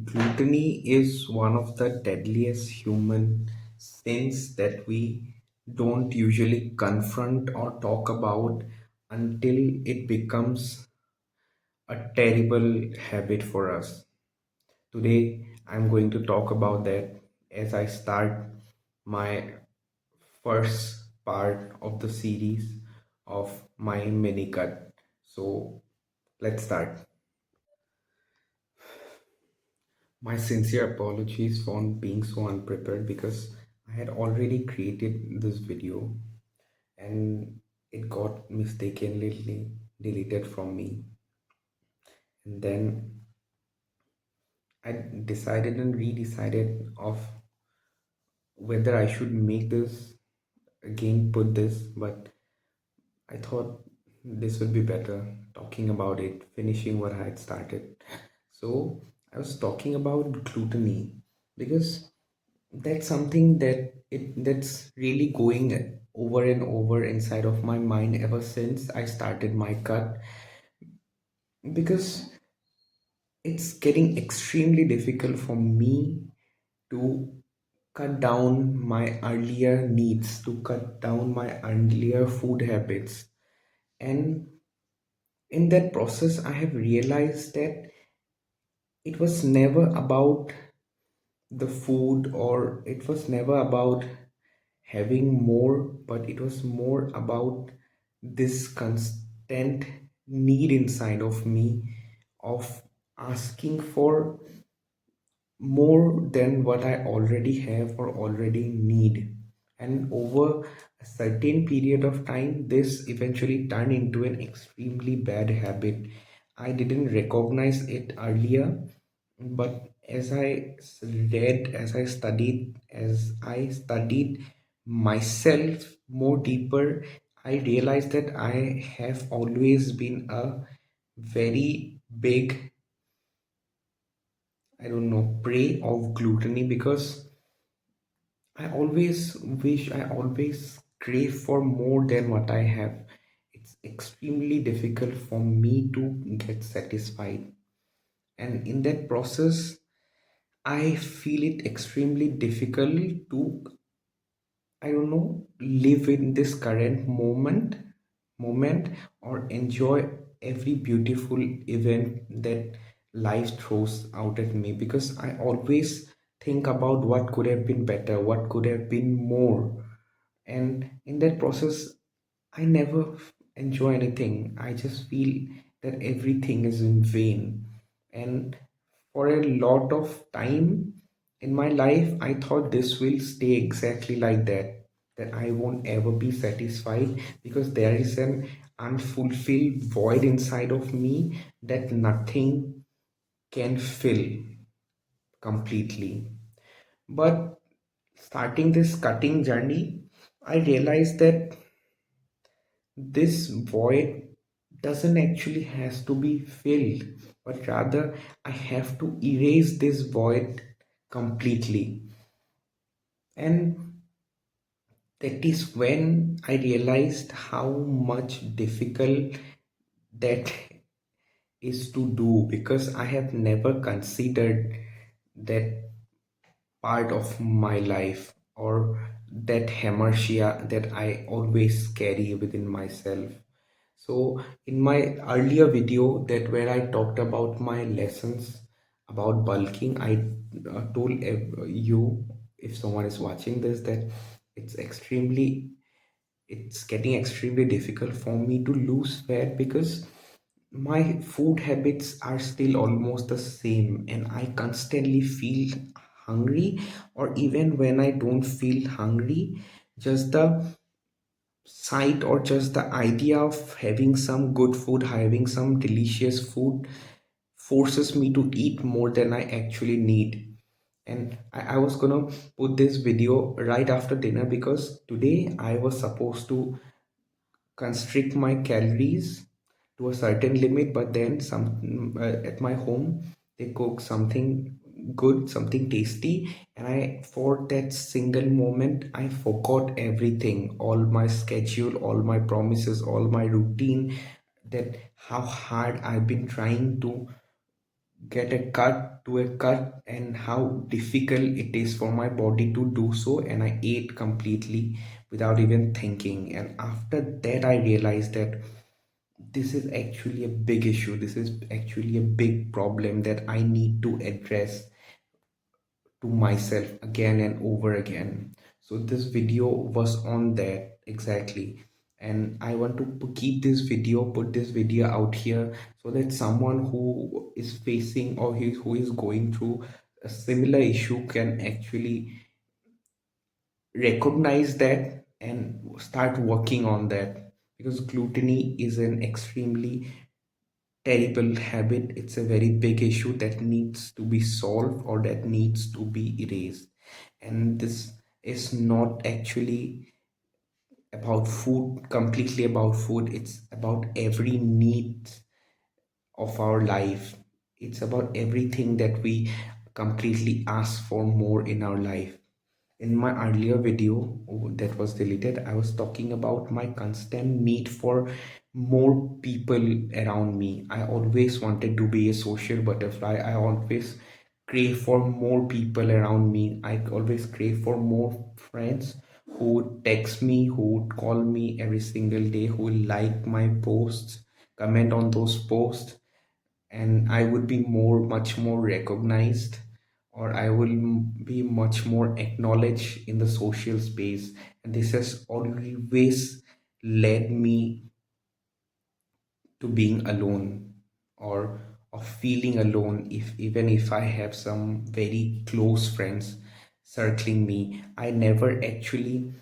Gluttony is one of the deadliest human sins that we don't usually confront or talk about until it becomes a terrible habit for us. Today, I'm going to talk about that as I start my first part of the series of my mini cut. So, let's start. My sincere apologies for being so unprepared because I had already created this video and it got mistakenly deleted from me. And then I decided and redecided of whether I should make this again, put this, but I thought this would be better talking about it, finishing what I had started. So I was talking about gluttony because that's something that's really going over and over inside of my mind ever since I started my cut, because it's getting extremely difficult for me to cut down my earlier needs, to cut down my earlier food habits. And in that process I have realized that it was never about the food, or it was never about having more, but it was more about this constant need inside of me of asking for more than what I already have or already need. And over a certain period of time, this eventually turned into an extremely bad habit. I didn't recognize it earlier, but as I studied myself more deeper, I realized that I have always been a very big, I don't know, prey of gluttony, because I always crave for more than what I have. It's extremely difficult for me to get satisfied. And in that process, I feel it extremely difficult to, I don't know, live in this current moment, or enjoy every beautiful event that life throws out at me, because I always think about what could have been better, what could have been more. And in that process, I never enjoy anything. I just feel that everything is in vain. And for a lot of time in my life, I thought this will stay exactly like that, that I won't ever be satisfied, because there is an unfulfilled void inside of me that nothing can fill completely. But starting this cutting journey, I realized that this void doesn't actually has to be filled, but rather I have to erase this void completely. And that is when I realized how much difficult that is to do, because I have never considered that part of my life, or that hamartia that I always carry within myself. So in my earlier video, that where I talked about my lessons about bulking, I told you, if someone is watching this, that it's extremely it's getting extremely difficult for me to lose fat, because my food habits are still almost the same and I constantly feel hungry. Or even when I don't feel hungry, just the sight or just the idea of having some good food, having some delicious food, forces me to eat more than I actually need. And I was gonna put this video right after dinner, because today I was supposed to constrict my calories to a certain limit, but then at my home they cook something good, something tasty, and I, for that single moment, I forgot everything, all my schedule, all my promises, all my routine, that how hard I've been trying to get a cut to a cut and how difficult it is for my body to do so, and I ate completely without even thinking. And after that I realized that this is actually a big issue, this is actually a big problem that I need to address to myself again and over again. So this video was on that exactly, and I want to keep this video, put this video out here, so that someone who is facing or who is going through a similar issue can actually recognize that and start working on that, because gluttony is an extremely terrible habit. It's a very big issue that needs to be solved or that needs to be erased. And this is not actually about food, completely about food. It's about every need of our life. It's about everything that we completely ask for more in our life. In my earlier video that was deleted, I was talking about my constant need for more people around me. I always wanted to be a social butterfly. I always crave for more people around me. I always crave for more friends who would text me, who would call me every single day, who will like my posts, comment on those posts, and I would be much more recognized, or I will be much more acknowledged in the social space. And this has always led me to being alone, or of feeling alone, if even if I have some very close friends circling me. I never actually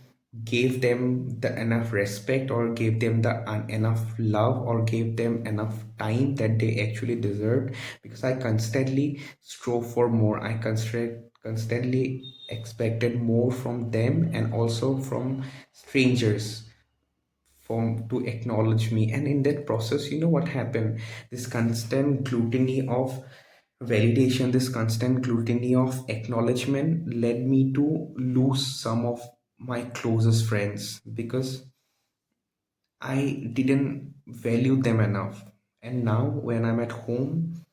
gave them the enough respect, or gave them the enough love, or gave them enough time that they actually deserved, because I constantly strove for more. I constantly expected more from them, and also from strangers, for to acknowledge me. And in that process, you know what happened? This constant gluttony of validation, this constant gluttony of acknowledgement led me to lose some of my closest friends, because I didn't value them enough. And now when I'm at home,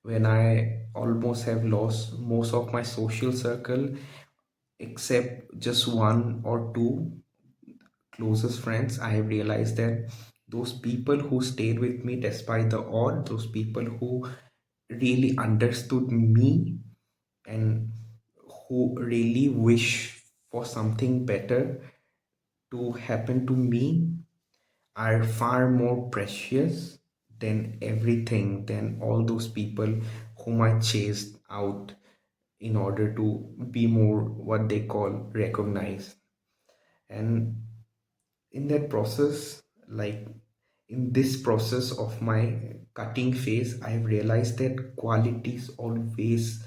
when I almost have lost most of my social circle, except just one or two closest friends, I have realized that those people who stayed with me despite the odd, those people who really understood me, and who really wish for something better to happen to me, are far more precious than everything, than all those people whom I chased out in order to be more what they call recognized. And in that process, like in this process of my cutting phase, I've realized that quality is always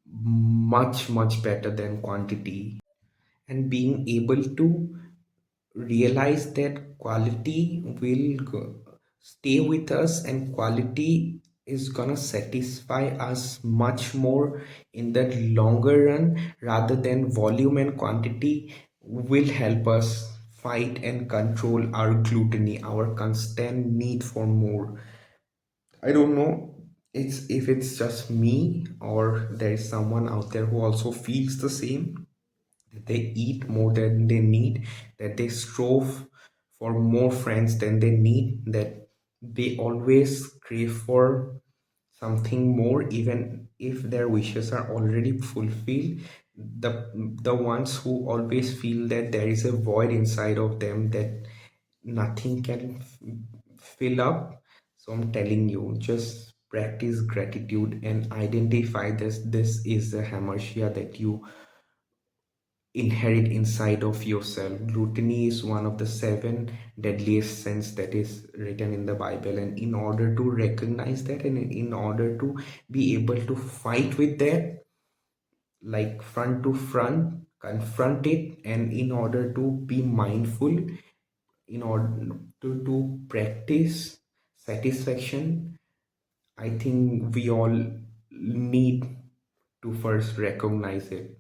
much better than quantity. And being able to realize that quality will stay with us, and quality is gonna satisfy us much more in the longer run, rather than volume and quantity, will help us fight and control our gluttony, our constant need for more. I don't know it's if it's just me, or there is someone out there who also feels the same, that they eat more than they need, that they strove for more friends than they need, that they always crave for something more, even if their wishes are already fulfilled. The ones who always feel that there is a void inside of them that nothing can fill up. So I'm telling you, just practice gratitude and identify this is the hamartia that you inherit inside of yourself. Gluttony is one of the seven deadliest sins that is written in the Bible. And in order to recognize that, and in order to be able to fight with that, like front to front, confront it, and in order to be mindful, in order to practice satisfaction, I think we all need to first recognize it.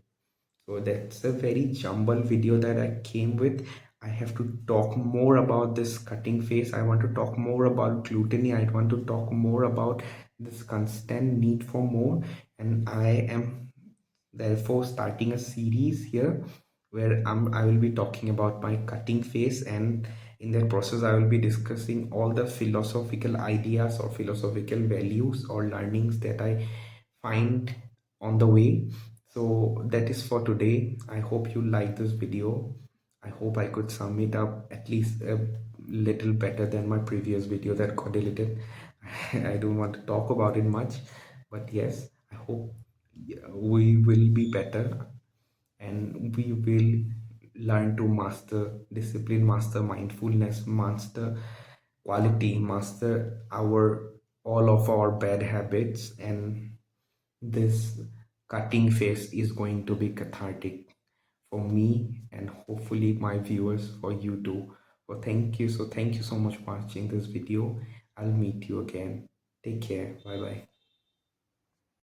So that's a very jumbled video that I came with. I have to talk more about this cutting phase. I want to talk more about gluttony. I want to talk more about this constant need for more, and I am therefore starting a series here where I will be talking about my cutting phase, and in that process I will be discussing all the philosophical ideas or philosophical values or learnings that I find on the way. So that is for today. I hope you like this video. I hope I could sum it up at least a little better than my previous video that got deleted. I don't want to talk about it much, but yes, I hope we will be better, and we will learn to master discipline, master mindfulness, master quality, master our all of our bad habits, and this cutting phase is going to be cathartic for me and hopefully my viewers, for you too. So thank you so much for watching this video. I'll meet you again. Take care. Bye bye.